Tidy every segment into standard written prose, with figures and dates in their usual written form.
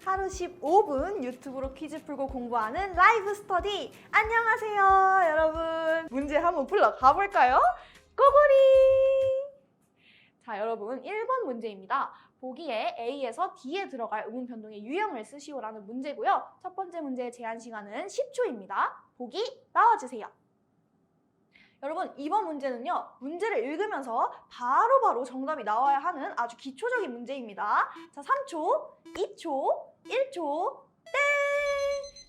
하루 15분 유튜브로 퀴즈 풀고 공부하는 라이브 스터디. 안녕하세요, 여러분. 문제 한번 풀러 가볼까요? 고고리! 자, 여러분 1번 문제입니다. 보기에 A에서 D에 들어갈 의문 변동의 유형을 쓰시오라는 문제고요. 첫 번째 문제의 제한 시간은 10초입니다. 보기 나와주세요. 여러분, 이번 문제는요, 문제를 읽으면서 바로바로 정답이 나와야 하는 아주 기초적인 문제입니다. 자, 3초, 2초, 1초, 땡!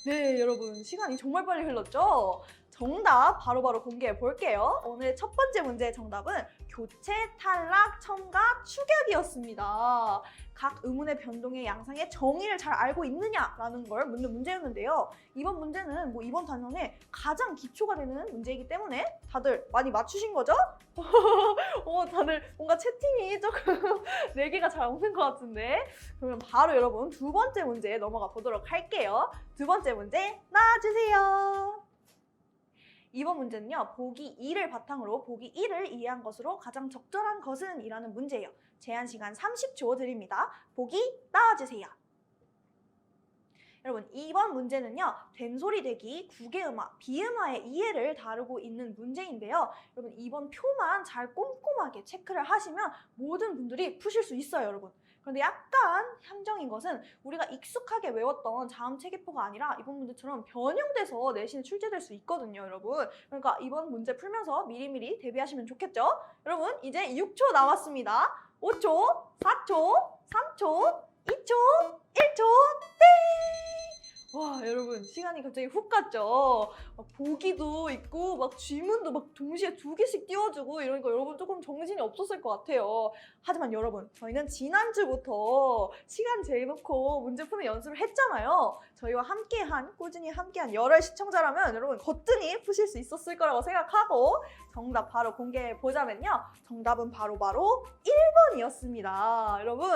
네, 여러분, 시간이 정말 빨리 흘렀죠? 정답 바로바로 공개해 볼게요. 오늘 첫 번째 문제의 정답은 교체, 탈락, 첨가, 추격이었습니다. 각 의문의 변동의 양상의 정의를 잘 알고 있느냐라는 걸 묻는 문제였는데요. 이번 문제는 이번 단원의 가장 기초가 되는 문제이기 때문에 다들 많이 맞추신 거죠? 다들 뭔가 채팅이 조금 내기가 잘 없는 것 같은데. 그러면 바로 여러분 두 번째 문제에 넘어가 보도록 할게요. 두 번째 문제 나와주세요. 이번 문제는요, 보기 2를 바탕으로 보기 1을 이해한 것으로 가장 적절한 것은 이라는 문제예요. 제한 시간 30초 드립니다. 보기 나와주세요. 여러분, 이번 문제는요, 된소리 대기, 국외음화, 비음화의 이해를 다루고 있는 문제인데요. 여러분, 이번 표만 잘 꼼꼼하게 체크를 하시면 모든 분들이 푸실 수 있어요, 여러분. 그런데 약간 함정인 것은 우리가 익숙하게 외웠던 자음 체계표가 아니라 이번 문제처럼 변형돼서 내신에 출제될 수 있거든요, 여러분. 그러니까 이번 문제 풀면서 미리미리 대비하시면 좋겠죠? 여러분, 이제 6초 남았습니다. 5초, 4초, 3초, 2초, 1초, 땡! 와, 여러분 시간이 갑자기 훅 갔죠? 막 보기도 있고 막 지문도 막 동시에 2개씩 띄워주고 이러니까 여러분 조금 정신이 없었을 것 같아요. 하지만 여러분, 저희는 지난주부터 시간 재놓고 문제 푸는 연습을 했잖아요. 저희와 꾸준히 함께한 열혈 시청자라면 여러분 거뜬히 푸실 수 있었을 거라고 생각하고 정답 바로 공개해 보자면요. 정답은 바로 1번이었습니다. 여러분,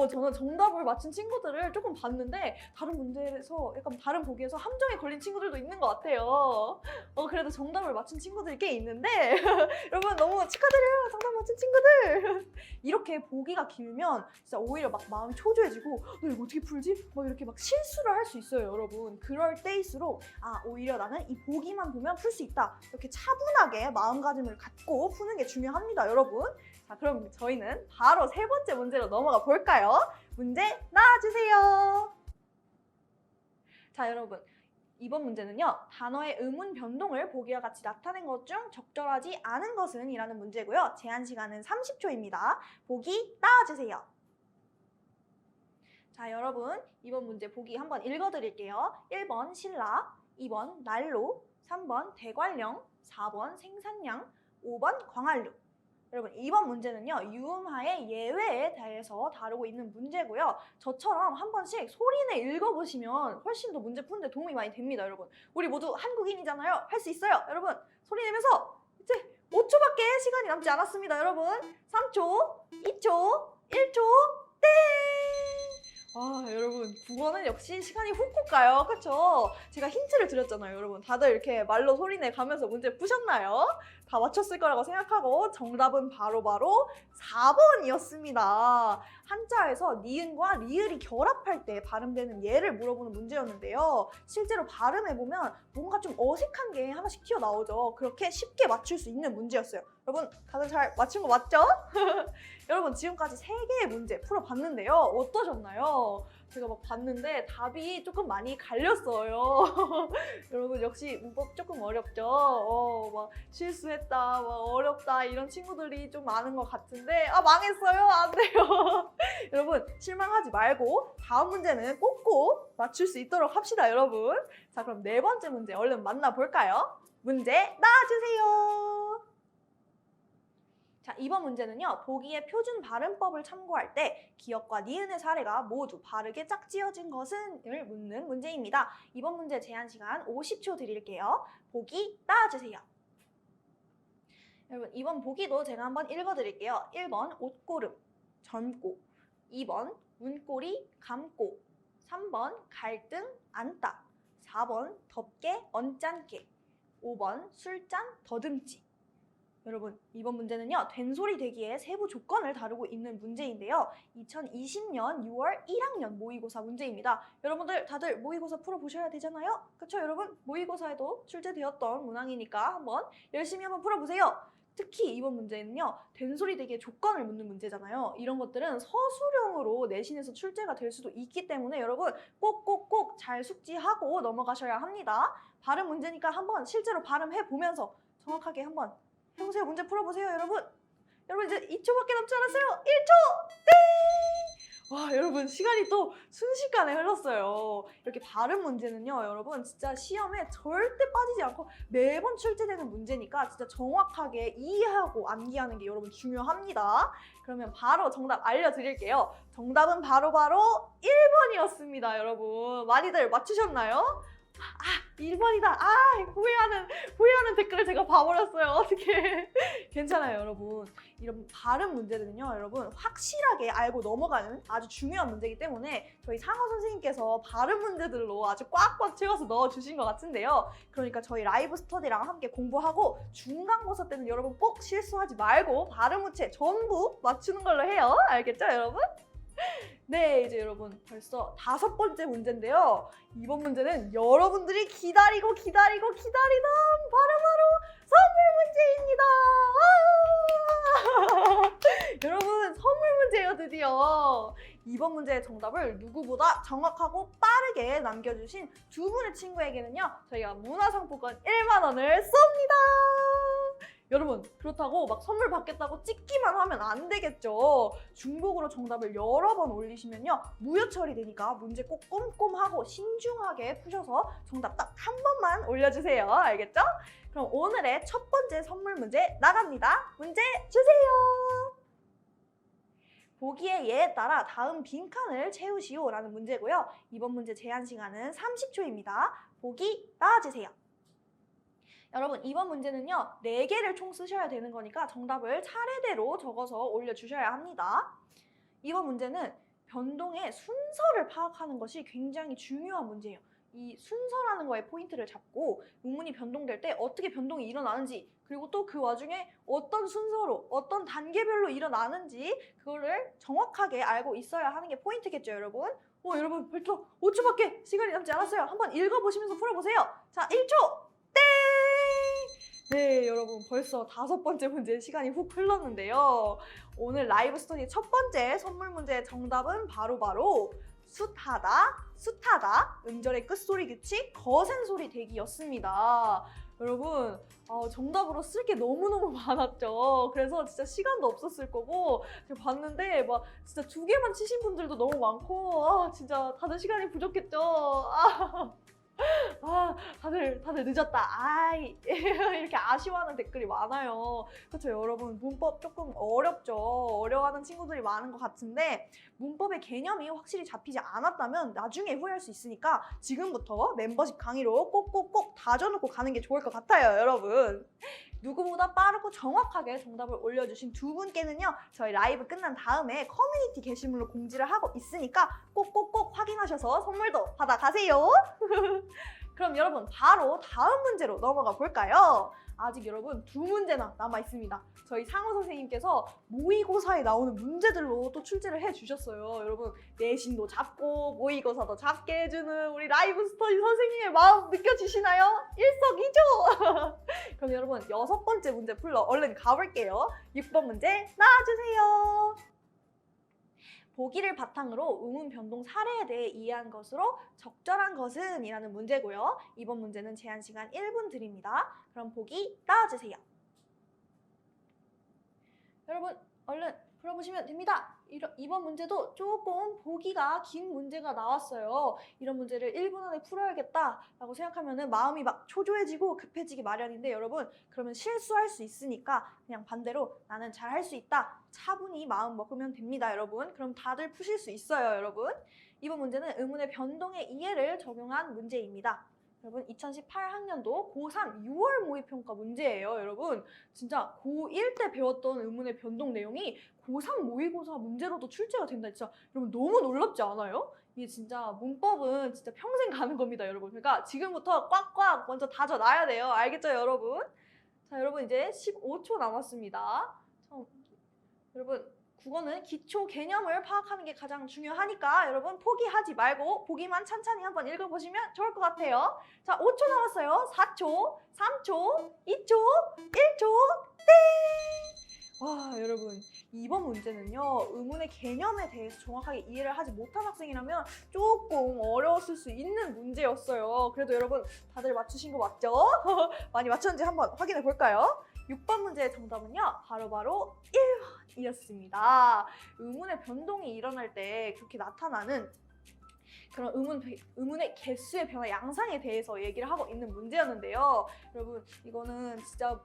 저는 정답을 맞춘 친구들을 조금 봤는데 다른 문제에서 약간 다른 보기에서 함정에 걸린 친구들도 있는 것 같아요. 그래도 정답을 맞춘 친구들이 꽤 있는데 여러분 너무 축하드려요. 정답 맞춘 친구들. 이렇게 보기가 길면 진짜 오히려 막 마음이 초조해지고 이거 어떻게 풀지? 막 이렇게 막 실수를 할 수 있어요, 여러분. 그럴 때일수록 오히려 나는 이 보기만 보면 풀 수 있다. 이렇게 차분하게 마음가짐을 갖고 푸는 게 중요합니다, 여러분. 자, 그럼 저희는 바로 세 번째 문제로 넘어가 볼까요? 문제 나와주세요. 자, 여러분. 이번 문제는요, 단어의 의문 변동을 보기와 같이 나타낸 것 중 적절하지 않은 것은 이라는 문제고요. 제한 시간은 30초입니다. 보기 나와주세요. 자, 여러분, 이번 문제 보기 한번 읽어드릴게요. 1번 신라, 2번 난로, 3번 대관령, 4번 생산량, 5번 광활루. 여러분, 이번 문제는요, 유음하의 예외에 대해서 다루고 있는 문제고요. 저처럼 한 번씩 소리내 읽어보시면 훨씬 더 문제 푸는데 도움이 많이 됩니다, 여러분. 우리 모두 한국인이잖아요. 할 수 있어요, 여러분. 소리 내면서 이제 5초밖에 시간이 남지 않았습니다, 여러분. 3초, 2초, 1초, 땡! 여러분, 국어는 역시 시간이 훅훅 가요. 그쵸? 제가 힌트를 드렸잖아요, 여러분. 다들 이렇게 말로 소리내 가면서 문제 푸셨나요? 다 맞췄을 거라고 생각하고 정답은 바로 4번이었습니다. 한자에서 니은과 리을이 결합할 때 발음되는 예를 물어보는 문제였는데요. 실제로 발음해보면 뭔가 좀 어색한 게 하나씩 튀어나오죠. 그렇게 쉽게 맞출 수 있는 문제였어요. 여러분, 다들 잘 맞춘 거 맞죠? 여러분, 지금까지 3개의 문제 풀어봤는데요. 어떠셨나요? 제가 막 봤는데 답이 조금 많이 갈렸어요. 여러분, 역시 문법 조금 어렵죠? 막 실수했다, 막 어렵다 이런 친구들이 좀 많은 것 같은데 망했어요? 안 돼요. 여러분, 실망하지 말고 다음 문제는 꼭꼭 맞출 수 있도록 합시다, 여러분. 자, 그럼 네 번째 문제 얼른 만나볼까요? 문제 나와주세요. 자, 이번 문제는요, 보기의 표준 발음법을 참고할 때 기역과 니은의 사례가 모두 바르게 짝지어진 것은을 묻는 문제입니다. 이번 문제 제한 시간 50초 드릴게요. 보기 나와주세요. 여러분, 이번 보기도 제가 한번 읽어드릴게요. 1번 옷고름, 젊고, 2번 문고리, 감고, 3번 갈등, 안따, 4번 덥게, 언짢게, 5번 술잔, 더듬지. 여러분, 이번 문제는요, 된소리 대기의 세부 조건을 다루고 있는 문제인데요. 2020년 6월 1학년 모의고사 문제입니다. 여러분들 다들 모의고사 풀어보셔야 되잖아요? 그쵸, 여러분? 모의고사에도 출제되었던 문항이니까 열심히 한번 풀어보세요. 특히 이번 문제는요, 된소리 대기의 조건을 묻는 문제잖아요. 이런 것들은 서술형으로 내신에서 출제가 될 수도 있기 때문에 여러분 꼭꼭꼭 잘 숙지하고 넘어가셔야 합니다. 발음 문제니까 한번 실제로 발음해보면서 정확하게 한번 해보세요. 문제 풀어보세요, 여러분. 여러분 이제 2초밖에 남지 않았어요. 1초! 땡! 와, 여러분 시간이 또 순식간에 흘렀어요. 이렇게 발음 문제는요, 여러분 진짜 시험에 절대 빠지지 않고 매번 출제되는 문제니까 진짜 정확하게 이해하고 암기하는 게 여러분 중요합니다. 그러면 바로 정답 알려드릴게요. 정답은 바로 1번이었습니다, 여러분. 많이들 맞추셨나요? 1번이다. 후회하는 댓글을 제가 봐버렸어요. 어떡해. 괜찮아요, 여러분. 이런 발음 문제들은요, 여러분 확실하게 알고 넘어가는 아주 중요한 문제이기 때문에 저희 상어 선생님께서 발음 문제들로 아주 꽉꽉 채워서 넣어주신 것 같은데요. 그러니까 저희 라이브 스터디랑 함께 공부하고 중간고사 때는 여러분 꼭 실수하지 말고 발음 문제 전부 맞추는 걸로 해요. 알겠죠, 여러분? 네, 이제 여러분 벌써 5번째 문제인데요. 이번 문제는 여러분들이 기다리던 바로바로 선물 문제입니다. 여러분 선물 문제예요, 드디어. 이번 문제의 정답을 누구보다 정확하고 빠르게 남겨주신 두 분의 친구에게는요, 저희가 문화상품권 1만 원을 쏩니다. 여러분 그렇다고 막 선물 받겠다고 찍기만 하면 안 되겠죠. 중복으로 정답을 여러 번 올리시면요, 무효 처리되니까 문제 꼭 꼼꼼하고 신중하게 푸셔서 정답 딱 한 번만 올려주세요. 알겠죠? 그럼 오늘의 첫 번째 선물 문제 나갑니다. 문제 주세요. 보기의 예에 따라 다음 빈칸을 채우시오 라는 문제고요. 이번 문제 제한 시간은 30초입니다. 보기 나와주세요. 여러분 이번 문제는요, 4개를 총 쓰셔야 되는 거니까 정답을 차례대로 적어서 올려주셔야 합니다. 이번 문제는 변동의 순서를 파악하는 것이 굉장히 중요한 문제예요. 이 순서라는 거에 포인트를 잡고 문문이 변동될 때 어떻게 변동이 일어나는지, 그리고 또 그 와중에 어떤 순서로 어떤 단계별로 일어나는지 그거를 정확하게 알고 있어야 하는 게 포인트겠죠, 여러분? 여러분 벌써 5초밖에 시간이 남지 않았어요. 한번 읽어보시면서 풀어보세요. 자, 1초! 네, 여러분 벌써 5번째 문제 시간이 훅 흘렀는데요. 오늘 라이브 스터디 첫 번째 선물 문제의 정답은 바로 숱하다, 음절의 끝소리 규칙, 거센 소리 대기였습니다. 여러분 정답으로 쓸 게 너무너무 많았죠. 그래서 진짜 시간도 없었을 거고, 제가 봤는데 막 진짜 2개만 치신 분들도 너무 많고, 진짜 다들 시간이 부족했죠. 다들 늦었다. 이렇게 아쉬워하는 댓글이 많아요. 그렇죠, 여러분 문법 조금 어렵죠. 어려워하는 친구들이 많은 것 같은데 문법의 개념이 확실히 잡히지 않았다면 나중에 후회할 수 있으니까 지금부터 멤버십 강의로 꼭꼭꼭 다져놓고 가는 게 좋을 것 같아요, 여러분. 누구보다 빠르고 정확하게 정답을 올려주신 두 분께는요, 저희 라이브 끝난 다음에 커뮤니티 게시물로 공지를 하고 있으니까 꼭꼭꼭 확인하셔서 선물도 받아가세요. 그럼 여러분 바로 다음 문제로 넘어가 볼까요? 아직 여러분 2문제나 남아있습니다. 저희 상호 선생님께서 모의고사에 나오는 문제들로 또 출제를 해주셨어요. 여러분 내신도 잡고 모의고사도 잡게 해주는 우리 라이브 스터디 선생님의 마음 느껴지시나요? 일석이조! 그럼 여러분 6번째 문제 풀러 얼른 가볼게요. 6번 문제 나와주세요. 보기를 바탕으로 의문 변동 사례에 대해 이해한 것으로 적절한 것은 이라는 문제고요. 이번 문제는 제한 시간 1분 드립니다. 그럼 보기 나와주세요. 여러분 얼른 풀어보시면 됩니다. 이번 문제도 조금 보기가 긴 문제가 나왔어요. 이런 문제를 1분 안에 풀어야겠다라고 생각하면 마음이 막 초조해지고 급해지기 마련인데, 여러분 그러면 실수할 수 있으니까 그냥 반대로 나는 잘할 수 있다, 차분히 마음 먹으면 됩니다, 여러분. 그럼 다들 푸실 수 있어요, 여러분. 이번 문제는 의문의 변동의 이해를 적용한 문제입니다. 여러분 2018학년도 고3 6월 모의평가 문제예요, 여러분. 진짜 고1 때 배웠던 의문의 변동 내용이 고3 모의고사 문제로도 출제가 된다. 진짜 여러분 너무 놀랍지 않아요? 이게 진짜 문법은 진짜 평생 가는 겁니다, 여러분. 그러니까 지금부터 꽉꽉 먼저 다져놔야 돼요. 알겠죠, 여러분? 자, 여러분 이제 15초 남았습니다. 여러분 국어는 기초 개념을 파악하는 게 가장 중요하니까 여러분 포기하지 말고 보기만 찬찬히 한번 읽어보시면 좋을 것 같아요. 자, 5초 남았어요. 4초, 3초, 2초, 1초, 땡! 와, 여러분 이번 문제는요. 의문의 개념에 대해서 정확하게 이해를 하지 못한 학생이라면 조금 어려웠을 수 있는 문제였어요. 그래도 여러분 다들 맞추신 거 맞죠? 많이 맞췄는지 한번 확인해 볼까요? 6번 문제의 정답은요. 바로 1번이었습니다. 의문의 변동이 일어날 때 그렇게 나타나는 그런 의문의 개수의 변화 양상에 대해서 얘기를 하고 있는 문제였는데요. 여러분 이거는 진짜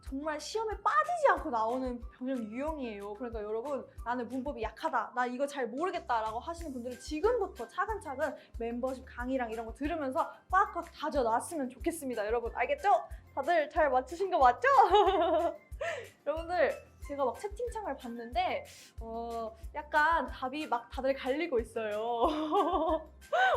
정말 시험에 빠지지 않고 나오는 변형 유형이에요. 그러니까 여러분 나는 문법이 약하다, 나 이거 잘 모르겠다라고 하시는 분들은 지금부터 차근차근 멤버십 강의랑 이런 거 들으면서 꽉꽉 다져놨으면 좋겠습니다. 여러분 알겠죠? 다들 잘 맞추신 거 맞죠? 여러분들 제가 막 채팅창을 봤는데 약간 답이 막 다들 갈리고 있어요.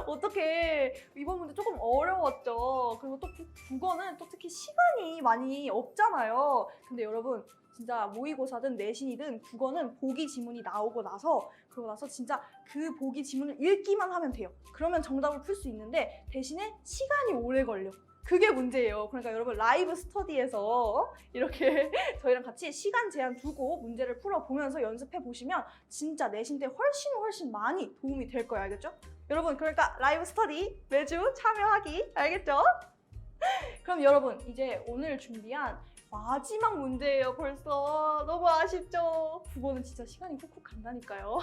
어떡해. 이번 문제 조금 어려웠죠. 그리고 또 국어는 또 특히 시간이 많이 없잖아요. 근데 여러분 진짜 모의고사든 내신이든 국어는 보기 지문이 나오고 나서 그러고 나서 진짜 그 보기 지문을 읽기만 하면 돼요. 그러면 정답을 풀 수 있는데 대신에 시간이 오래 걸려. 그게 문제예요. 그러니까 여러분 라이브 스터디에서 이렇게 저희랑 같이 시간 제한 두고 문제를 풀어보면서 연습해 보시면 진짜 내신 때 훨씬 많이 도움이 될 거예요. 알겠죠? 여러분 그러니까 라이브 스터디 매주 참여하기 알겠죠? 그럼 여러분 이제 오늘 준비한 마지막 문제예요. 벌써 너무 아쉽죠? 국어는 진짜 시간이 훅훅 간다니까요.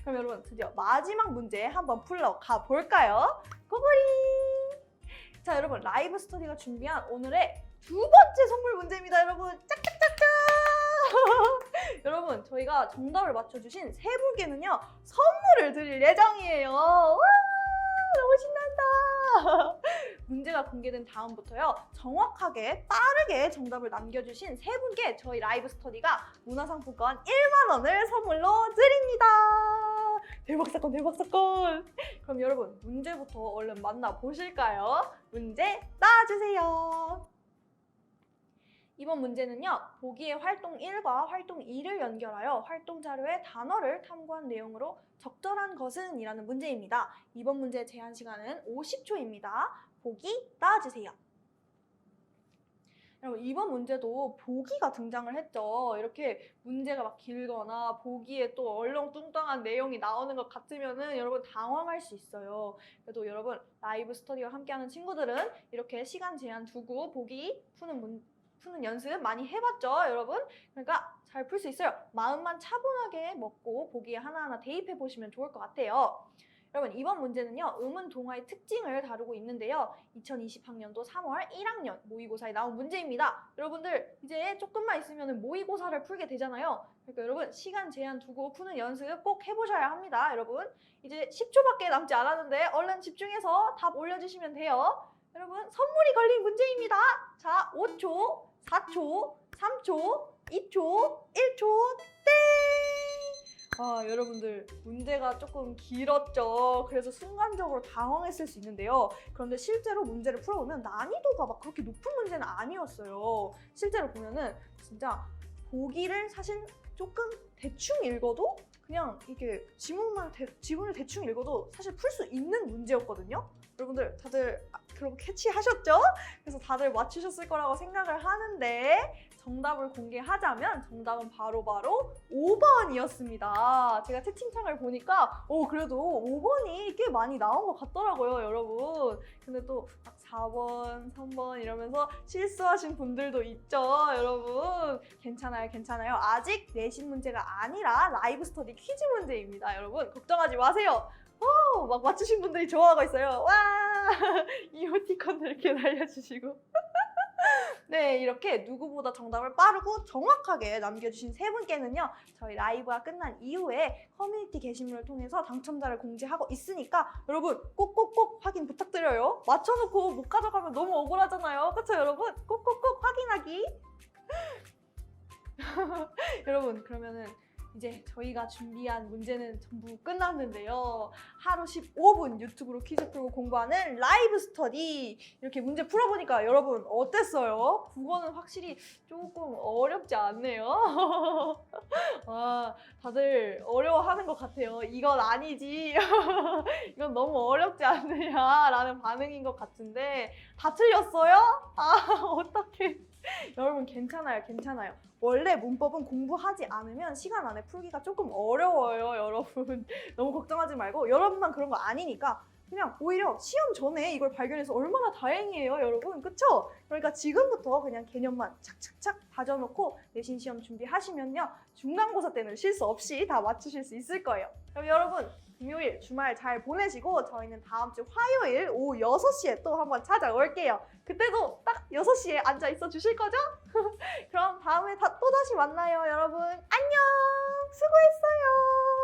그럼 여러분 드디어 마지막 문제 한번 풀러 가볼까요? 고고링! 자, 여러분 라이브 스터디가 준비한 오늘의 두 번째 선물 문제입니다. 여러분 짝짝짝짝! 여러분 저희가 정답을 맞춰주신 세 분께는요 선물을 드릴 예정이에요. 와, 너무 신난다. 문제가 공개된 다음부터요 정확하게 빠르게 정답을 남겨주신 세 분께 저희 라이브 스터디가 문화상품권 1만 원을 선물로 드립니다. 대박 사건 대박 사건. 그럼 여러분 문제부터 얼른 만나보실까요? 문제 나와주세요. 이번 문제는요 보기의 활동 1과 활동 2를 연결하여 활동 자료의 단어를 탐구한 내용으로 적절한 것은 이라는 문제입니다. 이번 문제의 제한 시간은 50초입니다. 보기 나와주세요. 여러분 이번 문제도 보기가 등장을 했죠. 이렇게 문제가 막 길거나 보기에 또 얼렁뚱땅한 내용이 나오는 것 같으면은 여러분 당황할 수 있어요. 그래도 여러분 라이브 스터디와 함께하는 친구들은 이렇게 시간 제한 두고 보기 푸는 연습 많이 해봤죠, 여러분? 그러니까 잘 풀 수 있어요. 마음만 차분하게 먹고 보기에 하나하나 대입해 보시면 좋을 것 같아요. 여러분 이번 문제는요 의문 동화의 특징을 다루고 있는데요 2020학년도 3월 1학년 모의고사에 나온 문제입니다. 여러분들 이제 조금만 있으면 모의고사를 풀게 되잖아요. 그러니까 여러분 시간 제한 두고 푸는 연습 꼭 해보셔야 합니다. 여러분 이제 10초밖에 남지 않았는데 얼른 집중해서 답 올려주시면 돼요. 여러분 선물이 걸린 문제입니다. 자 5초, 4초, 3초, 2초, 1초, 땡! 여러분들 문제가 조금 길었죠. 그래서 순간적으로 당황했을 수 있는데요. 그런데 실제로 문제를 풀어보면 난이도가 막 그렇게 높은 문제는 아니었어요. 실제로 보면은 진짜 보기를 사실 조금 대충 읽어도 그냥 이게 지문을 대충 읽어도 사실 풀 수 있는 문제였거든요. 여러분들 다들 그럼 캐치하셨죠? 그래서 다들 맞추셨을 거라고 생각을 하는데 정답을 공개하자면 정답은 바로 5번이었습니다. 제가 채팅창을 보니까 그래도 5번이 꽤 많이 나온 것 같더라고요, 여러분. 근데 또 막 4번, 3번 이러면서 실수하신 분들도 있죠, 여러분. 괜찮아요. 아직 내신 문제가 아니라 라이브 스터디 퀴즈 문제입니다, 여러분. 걱정하지 마세요. 막 맞추신 분들이 좋아하고 있어요. 와! 이모티콘을 이렇게 날려주시고. 네, 이렇게 누구보다 정답을 빠르고 정확하게 남겨주신 세 분께는요 저희 라이브가 끝난 이후에 커뮤니티 게시물을 통해서 당첨자를 공지하고 있으니까 여러분 꼭꼭꼭 확인 부탁드려요. 맞춰놓고 못 가져가면 너무 억울하잖아요. 그렇죠 여러분? 꼭꼭꼭 확인하기. 여러분 그러면은 이제 저희가 준비한 문제는 전부 끝났는데요. 하루 15분 유튜브로 퀴즈 풀고 공부하는 라이브 스터디 이렇게 문제 풀어보니까 여러분 어땠어요? 국어는 확실히 조금 어렵지 않네요. 와, 다들 어려워하는 것 같아요. 이건 아니지. 이건 너무 어렵지 않느냐라는 반응인 것 같은데 다 틀렸어요? 아, 어떡해. 여러분 괜찮아요, 괜찮아요. 원래 문법은 공부하지 않으면 시간 안에 풀기가 조금 어려워요, 여러분. 너무 걱정하지 말고 여러분만 그런 거 아니니까 그냥 오히려 시험 전에 이걸 발견해서 얼마나 다행이에요, 여러분. 그쵸? 그러니까 지금부터 그냥 개념만 착착착 다져놓고 내신 시험 준비하시면요. 중간고사 때는 실수 없이 다 맞추실 수 있을 거예요. 그럼 여러분 금요일 주말 잘 보내시고 저희는 다음 주 화요일 오후 6시에 또 한번 찾아올게요. 그때도 딱 6시에 앉아 있어 주실 거죠? 그럼 다음에 또다시 만나요, 여러분. 안녕! 수고했어요!